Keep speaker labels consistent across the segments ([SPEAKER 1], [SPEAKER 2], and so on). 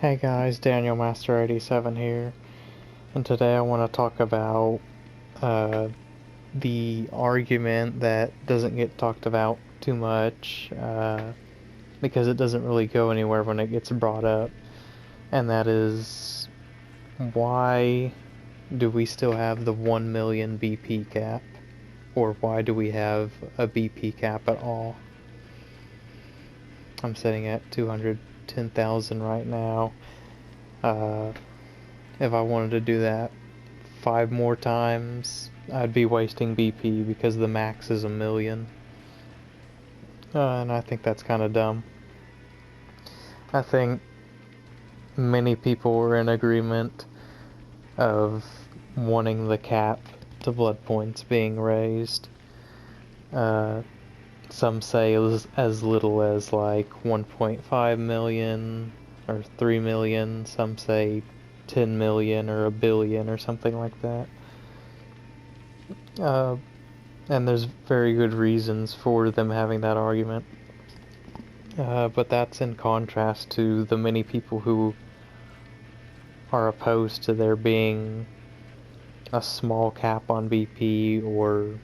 [SPEAKER 1] Hey guys, Daniel Master 87 here, and today I want to talk about uh, the argument that doesn't get talked about too much because it doesn't really go anywhere when it gets brought up, and that is, why do we still have the 1 million BP cap, or why do we have a BP cap at all? I'm sitting at 210,000 right now. If I wanted to do that 5 more times, I'd be wasting BP because the max is 1 million. And I think that's kind of dumb. I think many people were in agreement of wanting the cap to blood points being raised. Some say as little as like 1.5 million or 3 million. Some say 10 million or a billion or something like that. And there's very good reasons for them having that argument. But that's in contrast to the many people who are opposed to there being a small cap on BP, or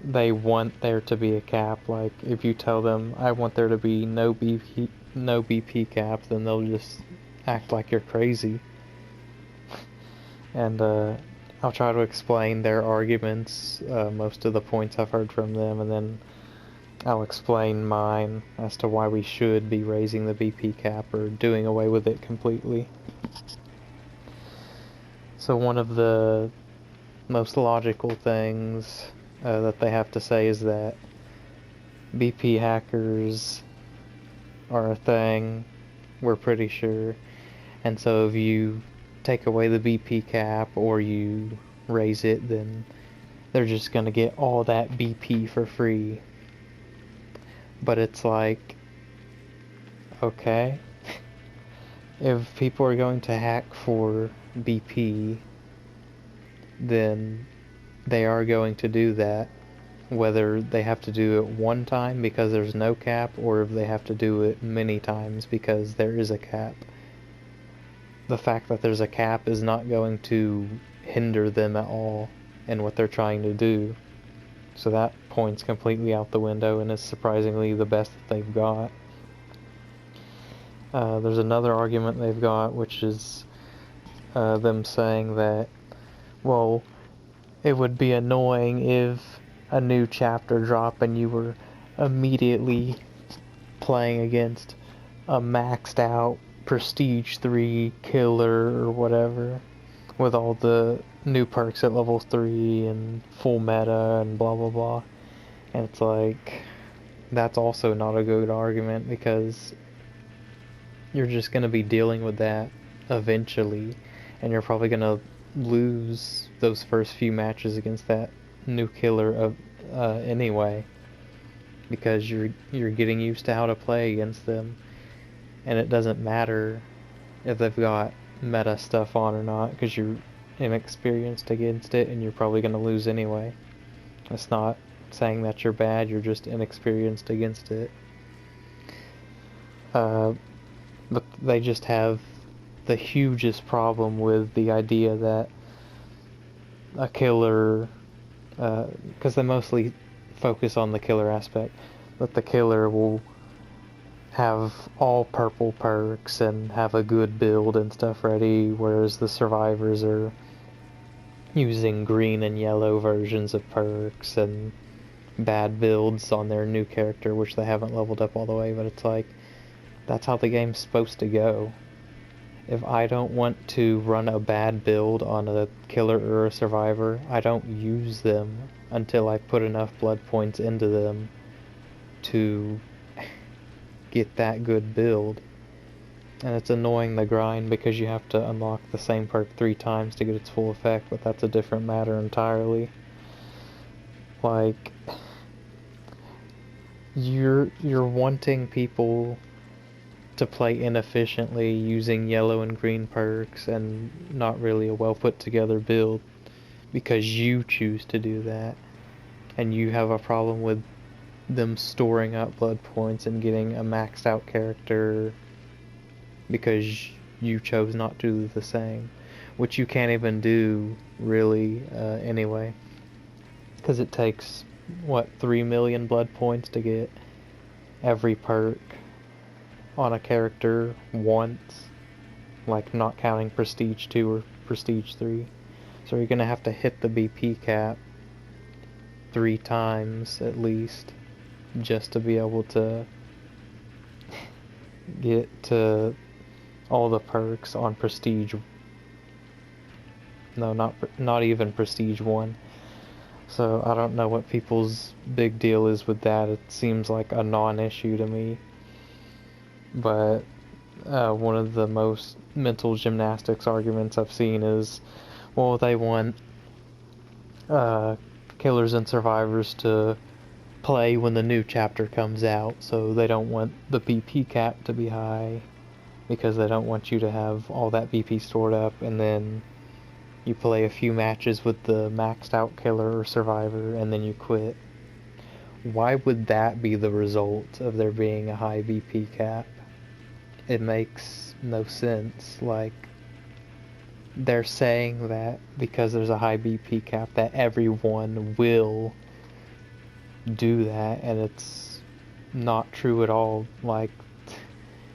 [SPEAKER 1] they want there to be a cap. Like, if you tell them, I want there to be no BP cap, then they'll just act like you're crazy. And I'll try to explain their arguments, most of the points I've heard from them, and then I'll explain mine as to why we should be raising the BP cap or doing away with it completely. So one of the most logical things that they have to say is that BP hackers are a thing, we're pretty sure, and so if you take away the BP cap or you raise it, then they're just gonna get all that BP for free. But it's like, okay, if people are going to hack for BP, then they are going to do that, whether they have to do it one time because there's no cap, or if they have to do it many times because there is a cap. The fact that there's a cap is not going to hinder them at all in what they're trying to do. So that point's completely out the window, and is surprisingly the best that they've got. There's another argument they've got, which is them saying that, well, it would be annoying if a new chapter dropped and you were immediately playing against a maxed out Prestige 3 killer or whatever, with all the new perks at level 3 and full meta and blah blah blah. And it's like, that's also not a good argument, because you're just going to be dealing with that eventually, and you're probably going to lose those first few matches against that new killer anyway, because you're getting used to how to play against them, and it doesn't matter if they've got meta stuff on or not, because you're inexperienced against it and you're probably going to lose anyway. It's not saying that you're bad, you're just inexperienced against it. But they just have the hugest problem with the idea that a killer, because they mostly focus on the killer aspect, that the killer will have all purple perks and have a good build and stuff ready, whereas the survivors are using green and yellow versions of perks and bad builds on their new character, which they haven't leveled up all the way. But it's like, that's how the game's supposed to go. If I don't want to run a bad build on a killer or a survivor, I don't use them until I put enough blood points into them to get that good build. And it's annoying, the grind, because you have to unlock the same perk 3 times to get its full effect, but that's a different matter entirely. Like, you're wanting people to play inefficiently using yellow and green perks and not really a well put together build, because you choose to do that, and you have a problem with them storing up blood points and getting a maxed out character because you chose not to do the same, which you can't even do really anyway, because it takes what 3 million blood points to get every perk on a character once, like not counting Prestige 2 or Prestige 3. So you're gonna have to hit the BP cap 3 times at least just to be able to get to all the perks on Prestige. No, not even Prestige 1. So I don't know what people's big deal is with that. It seems like a non-issue to me. But one of the most mental gymnastics arguments I've seen is, well, they want killers and survivors to play when the new chapter comes out, so they don't want the BP cap to be high because they don't want you to have all that BP stored up, and then you play a few matches with the maxed out killer or survivor and then you quit. Why would that be the result of there being a high BP cap? It makes no sense. Like, they're saying that because there's a high BP cap that everyone will do that, and it's not true at all. Like,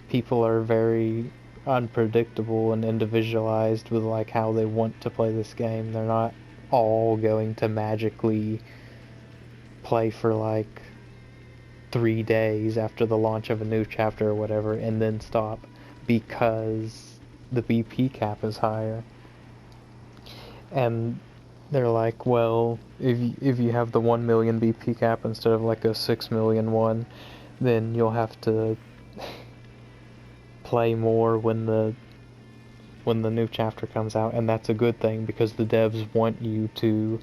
[SPEAKER 1] people are very unpredictable and individualized with like how they want to play this game. They're not all going to magically play for like 3 days after the launch of a new chapter or whatever and then stop because the BP cap is higher. And they're like, well, if you have the 1 million BP cap instead of like a 6 million one, then you'll have to play more when the new chapter comes out, and that's a good thing because the devs want you to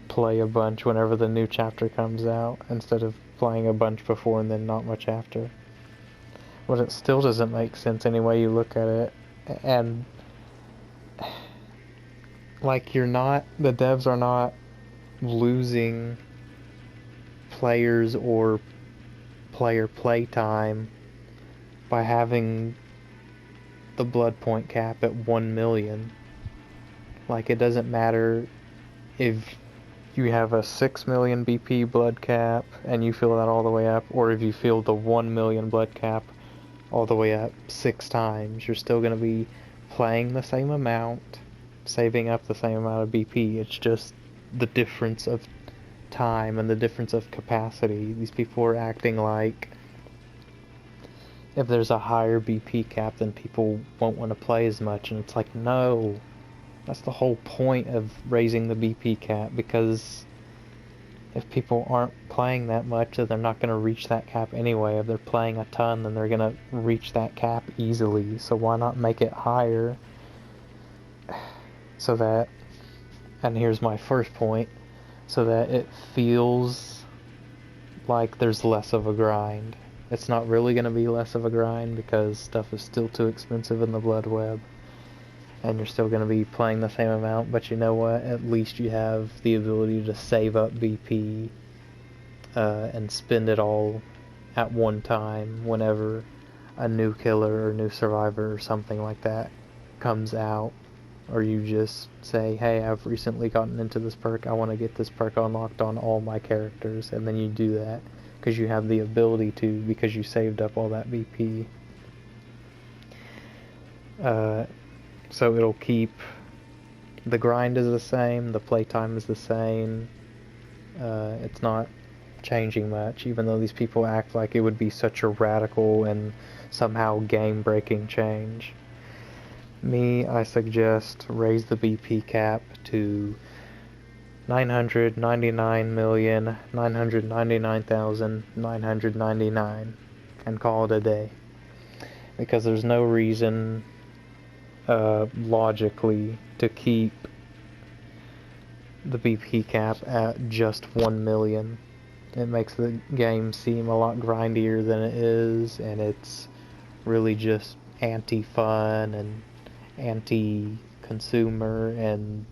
[SPEAKER 1] play a bunch whenever the new chapter comes out instead of playing a bunch before and then not much after. But it still doesn't make sense any way you look at it, and like the devs are not losing players or player playtime by having the Bloodpoint cap at 1 million. Like, it doesn't matter if you have a 6 million BP blood cap and you fill that all the way up, or if you fill the 1 million blood cap all the way up 6 times. You're still going to be playing the same amount, saving up the same amount of BP. It's just the difference of time and the difference of capacity. These people are acting like if there's a higher BP cap, then people won't want to play as much, and it's like, no, that's the whole point of raising the BP cap, because if people aren't playing that much, then they're not going to reach that cap anyway. If they're playing a ton, then they're going to reach that cap easily, so why not make it higher? So that, and here's my first point, so that it feels like there's less of a grind. It's not really going to be less of a grind because stuff is still too expensive in the Blood Web, and you're still going to be playing the same amount, but you know what? At least you have the ability to save up BP and spend it all at one time whenever a new killer or new survivor or something like that comes out. Or you just say, hey, I've recently gotten into this perk, I want to get this perk unlocked on all my characters, and then you do that because you have the ability to, because you saved up all that BP. So it'll keep, the grind is the same, the playtime is the same, it's not changing much, even though these people act like it would be such a radical and somehow game-breaking change. I suggest raise the BP cap to 999,999,999 and call it a day. Because there's no reason logically to keep the BP cap at just 1 million. It makes the game seem a lot grindier than it is, and it's really just anti-fun and anti-consumer, and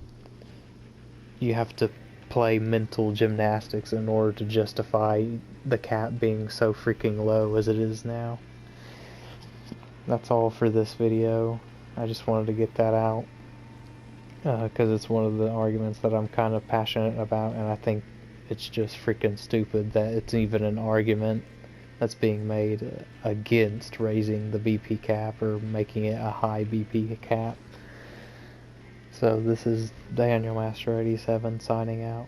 [SPEAKER 1] you have to play mental gymnastics in order to justify the cap being so freaking low as it is now. that's all for this video. I just wanted to get that out because it's one of the arguments that I'm kind of passionate about, and I think it's just freaking stupid that it's even an argument that's being made against raising the BP cap or making it a high BP cap. So this is Daniel Master 87 signing out.